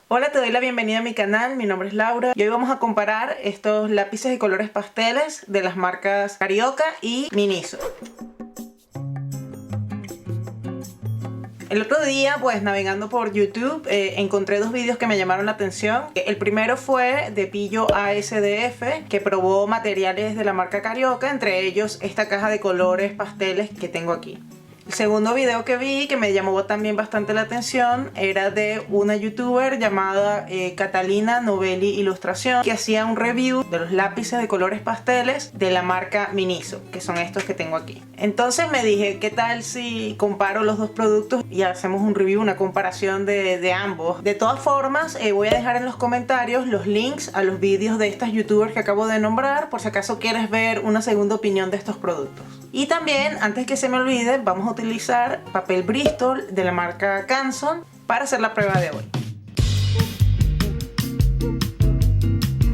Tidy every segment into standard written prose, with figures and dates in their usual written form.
Hola, te doy la bienvenida a mi canal, mi nombre es Laura y hoy vamos a comparar estos lápices de colores pasteles de las marcas Carioca y Miniso. El otro día, pues navegando por YouTube, encontré dos vídeos que me llamaron la atención. El primero fue de Pillo ASDF, que probó materiales de la marca Carioca, entre ellos esta caja de colores pasteles que tengo aquí. El segundo video que vi, que me llamó también bastante la atención, era de una youtuber llamada Catalina Novelli Ilustración, que hacía un review de los lápices de colores pasteles de la marca Miniso, que son estos que tengo aquí. Entonces me dije, ¿qué tal si comparo los dos productos y hacemos un review, una comparación de ambos? De todas formas, voy a dejar en los comentarios los links a los vídeos de estas youtubers que acabo de nombrar, por si acaso quieres ver una segunda opinión de estos productos. Y también, antes que se me olvide, vamos a utilizar papel Bristol de la marca Canson para hacer la prueba de hoy.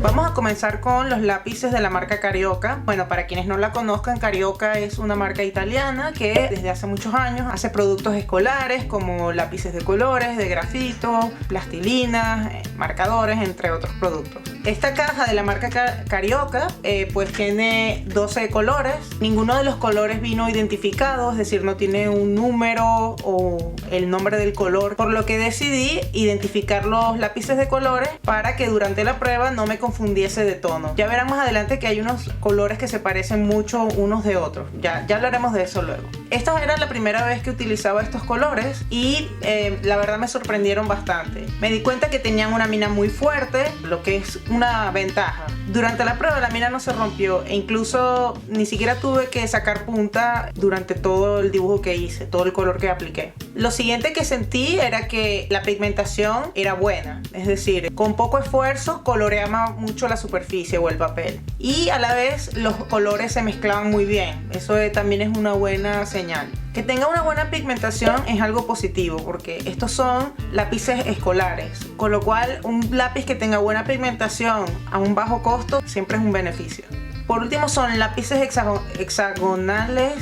Vamos a comenzar con los lápices de la marca Carioca. Bueno, para quienes no la conozcan, Carioca es una marca italiana que desde hace muchos años hace productos escolares como lápices de colores, de grafito, plastilinas, marcadores, entre otros productos. Esta caja de la marca Carioca pues tiene 12 colores. Ninguno de los colores vino identificado, es decir, no tiene un número o el nombre del color, por lo que decidí identificar los lápices de colores para que durante la prueba no me confundiese de tono. Ya verán más adelante que hay unos colores que se parecen mucho unos de otros. Ya hablaremos de eso luego. Esta era la primera vez que utilizaba estos colores y la verdad me sorprendieron bastante. Me di cuenta que tenían una mina muy fuerte, lo que es una ventaja. Durante la prueba la mina no se rompió e incluso ni siquiera tuve que sacar punta durante todo el dibujo que hice, todo el color que apliqué. Lo siguiente que sentí era que la pigmentación era buena, es decir, con poco esfuerzo coloreaba mucho la superficie o el papel y a la vez los colores se mezclaban muy bien. Eso también es una buena señal. Que tenga una buena pigmentación es algo positivo porque estos son lápices escolares, con lo cual un lápiz que tenga buena pigmentación a un bajo costo siempre es un beneficio. Por último, son lápices hexagonales,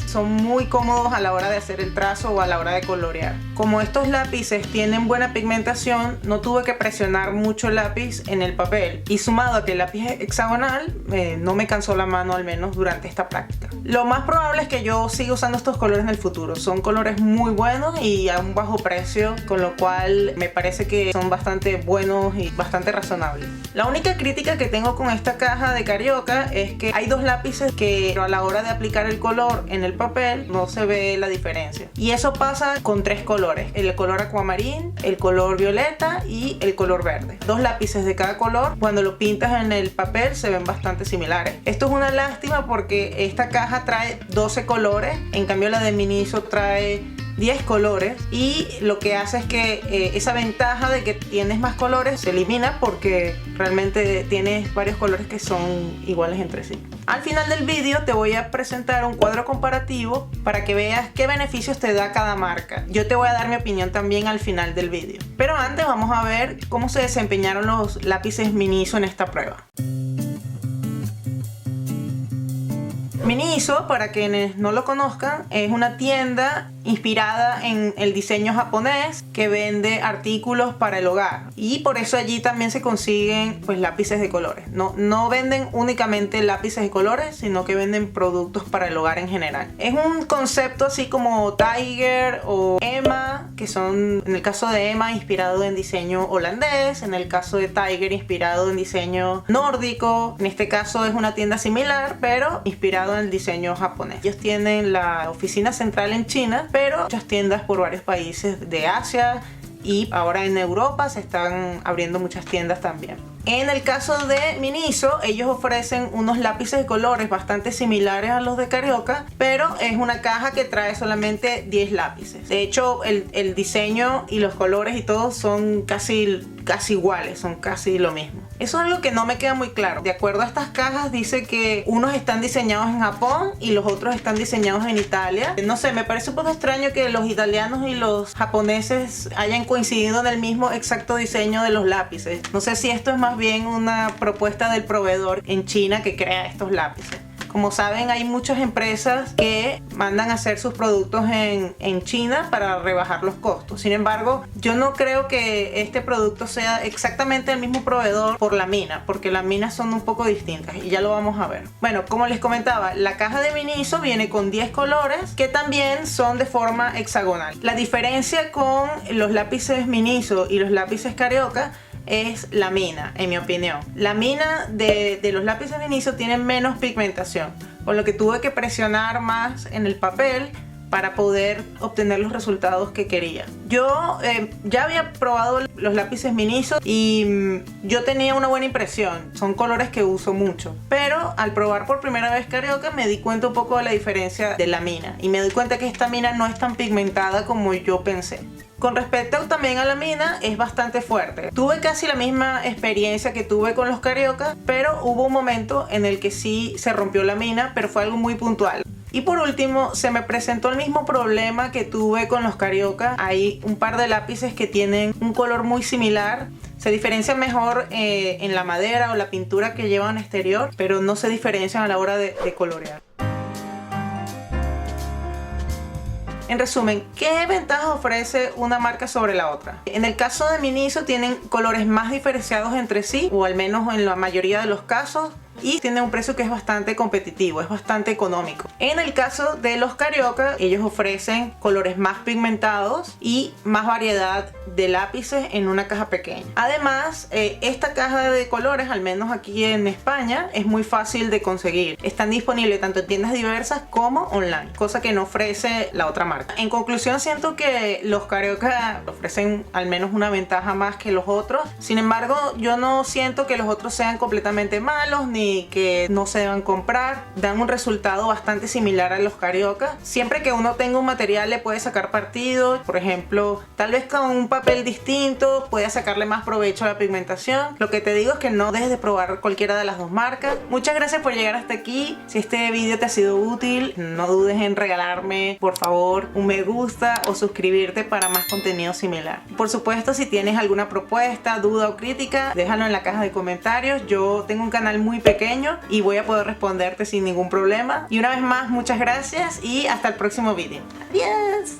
son muy cómodos a la hora de hacer el trazo o a la hora de colorear. Como estos lápices tienen buena pigmentación, no tuve que presionar mucho el lápiz en el papel y sumado a que el lápiz hexagonal no me cansó la mano, al menos durante esta práctica. Lo más probable es que yo siga usando estos colores en el futuro. Son colores muy buenos y a un bajo precio, con lo cual me parece que son bastante buenos y bastante razonables. La única crítica que tengo con esta caja de Carioca es que hay dos lápices que a la hora de aplicar el color en el papel no se ve la diferencia. Y eso pasa con tres colores: el color acuamarín, el color violeta y el color verde. Dos lápices de cada color, cuando lo pintas en el papel se ven bastante similares. Esto es una lástima porque esta caja trae 12 colores, en cambio la de Miniso trae 10 colores y lo que hace es que esa ventaja de que tienes más colores se elimina porque realmente tienes varios colores que son iguales entre sí. Al final del vídeo te voy a presentar un cuadro comparativo para que veas qué beneficios te da cada marca. Yo te voy a dar mi opinión también al final del vídeo. Pero antes vamos a ver cómo se desempeñaron los lápices Miniso en esta prueba. Miniso, para quienes no lo conozcan, es una tienda inspirada en el diseño japonés que vende artículos para el hogar y por eso allí también se consiguen pues lápices de colores. No venden únicamente lápices de colores, sino que venden productos para el hogar en general. Es un concepto así como Tiger o Emma, que son, en el caso de Emma, inspirado en diseño holandés, en el caso de Tiger inspirado en diseño nórdico. En este caso es una tienda similar pero inspirado en el diseño japonés. Ellos tienen la oficina central en China, pero muchas tiendas por varios países de Asia y ahora en Europa se están abriendo muchas tiendas también. En el caso de Miniso, ellos ofrecen unos lápices de colores bastante similares a los de Carioca, pero es una caja que trae solamente 10 lápices. De hecho, el diseño y los colores y todo son casi iguales, son casi lo mismo. Eso es algo que no me queda muy claro. De acuerdo a estas cajas dice que unos están diseñados en Japón y los otros están diseñados en Italia. No sé, me parece un poco extraño que los italianos y los japoneses hayan coincidido en el mismo exacto diseño de los lápices. No sé si esto es más bien una propuesta del proveedor en China que crea estos lápices. Como saben, hay muchas empresas que mandan a hacer sus productos en China para rebajar los costos. Sin embargo, yo no creo que este producto sea exactamente el mismo proveedor por la mina, porque las minas son un poco distintas y ya lo vamos a ver. Bueno, como les comentaba, la caja de Miniso viene con 10 colores que también son de forma hexagonal. La diferencia con los lápices Miniso y los lápices Carioca es la mina, en mi opinión. La mina de los lápices Miniso tiene menos pigmentación, por lo que tuve que presionar más en el papel para poder obtener los resultados que quería. Yo ya había probado los lápices Miniso y yo tenía una buena impresión. Son colores que uso mucho. Pero al probar por primera vez Carioca me di cuenta un poco de la diferencia de la mina. Y me di cuenta que esta mina no es tan pigmentada como yo pensé. Con respecto también a la mina, es bastante fuerte. Tuve casi la misma experiencia que tuve con los Carioca, pero hubo un momento en el que sí se rompió la mina, pero fue algo muy puntual. Y por último, se me presentó el mismo problema que tuve con los Carioca. Hay un par de lápices que tienen un color muy similar. Se diferencian mejor en la madera o la pintura que llevan exterior, pero no se diferencian a la hora de colorear. En resumen, ¿qué ventajas ofrece una marca sobre la otra? En el caso de Miniso tienen colores más diferenciados entre sí, o al menos en la mayoría de los casos, y tiene un precio que es bastante competitivo, es bastante económico. En el caso de los Carioca, ellos ofrecen colores más pigmentados y más variedad de lápices en una caja pequeña. Además, esta caja de colores, al menos aquí en España, es muy fácil de conseguir. Están disponibles tanto en tiendas diversas como online, cosa que no ofrece la otra marca. En conclusión, siento que los Carioca ofrecen al menos una ventaja más que los otros. Sin embargo, yo no siento que los otros sean completamente malos ni que no se deban comprar. Dan un resultado bastante similar a los Carioca. Siempre que uno tenga un material le puede sacar partido. Por ejemplo, tal vez con un papel distinto pueda sacarle más provecho a la pigmentación. Lo que te digo es que no dejes de probar cualquiera de las dos marcas. Muchas gracias por llegar hasta aquí. Si este video te ha sido útil, no dudes en regalarme, por favor, un me gusta o suscribirte para más contenido similar. Por supuesto, si tienes alguna propuesta, duda o crítica, déjalo en la caja de comentarios. Yo tengo un canal muy pequeño y voy a poder responderte sin ningún problema. Y una vez más, muchas gracias y hasta el próximo video. ¡Adiós!